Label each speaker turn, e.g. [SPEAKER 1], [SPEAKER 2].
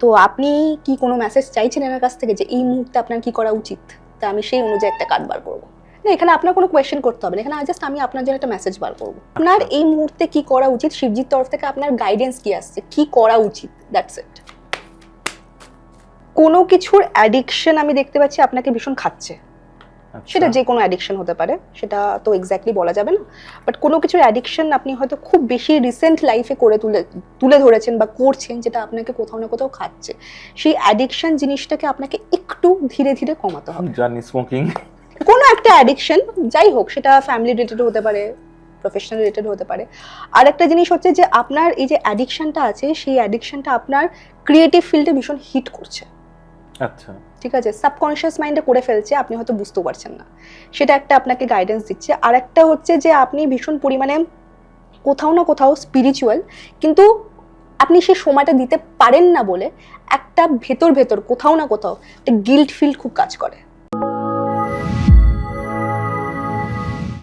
[SPEAKER 1] তো আপনি কি কোনো মেসেজ চাইছেন এনার কাছ থেকে যে এই মুহূর্তে আপনার কি করা উচিত? তা আমি সেই অনুযায়ী একটা কার্ড বার করবো। না, এখানে আপনার কোনো কোয়েশ্চেন করতে হবে না, এখানে জাস্ট আমি আপনার জন্য একটা মেসেজ বার করবো। আপনার এই মুহূর্তে কি করা উচিত, শিবজির তরফ থেকে আপনার গাইডেন্স কি আসছে, কি করা উচিত, দ্যাটস ইট। কোনো কিছুর অ্যাডিকশন আমি দেখতে পাচ্ছি আপনাকে ভীষণ খাচ্ছে। সেটা যে কোনো অ্যাডিকশন হতে পারে, সেটা তো এক্স্যাক্টলি বলা যাবে না, বাট কোনো কিছুর অ্যাডিকশন আপনি হয়তো খুব বেশি রিসেন্ট লাইফে করে তুলে ধরেছেন বা করছেন, যেটা আপনাকে কোথাও না কোথাও খাচ্ছে। সেই অ্যাডিকশন জিনিসটাকে আপনাকে একটু ধীরে ধীরে কমাতে হবে।
[SPEAKER 2] জানি স্মোকিং,
[SPEAKER 1] কোনো একটা অ্যাডিকশন যাই হোক, সেটা ফ্যামিলি রিলেটেড হতে পারে, প্রফেশনাল রিলেটেড হতে পারে। আর একটা জিনিস হচ্ছে যে আপনার এই যে অ্যাডিকশনটা আছে, সেই অ্যাডিকশনটা আপনার ক্রিয়েটিভ ফিল্ডে ভীষণ হিট করছে।
[SPEAKER 2] আচ্ছা,
[SPEAKER 1] ঠিক আছে, সাবকনশিয়াস মাইন্ডে করে ফেলছে, আপনি হয়তো বুঝতেও পারছেন না, সেটা একটা আপনাকে গাইডেন্স দিচ্ছে। আর একটা হচ্ছে যে আপনি ভীষণ পরিমাণে কোথাও না কোথাও স্পিরিচুয়াল, কিন্তু আপনি সেই সময়টা দিতে পারেন না বলে একটা ভেতর ভেতর কোথাও না কোথাও একটা গিল্ট ফিল খুব কাজ করে।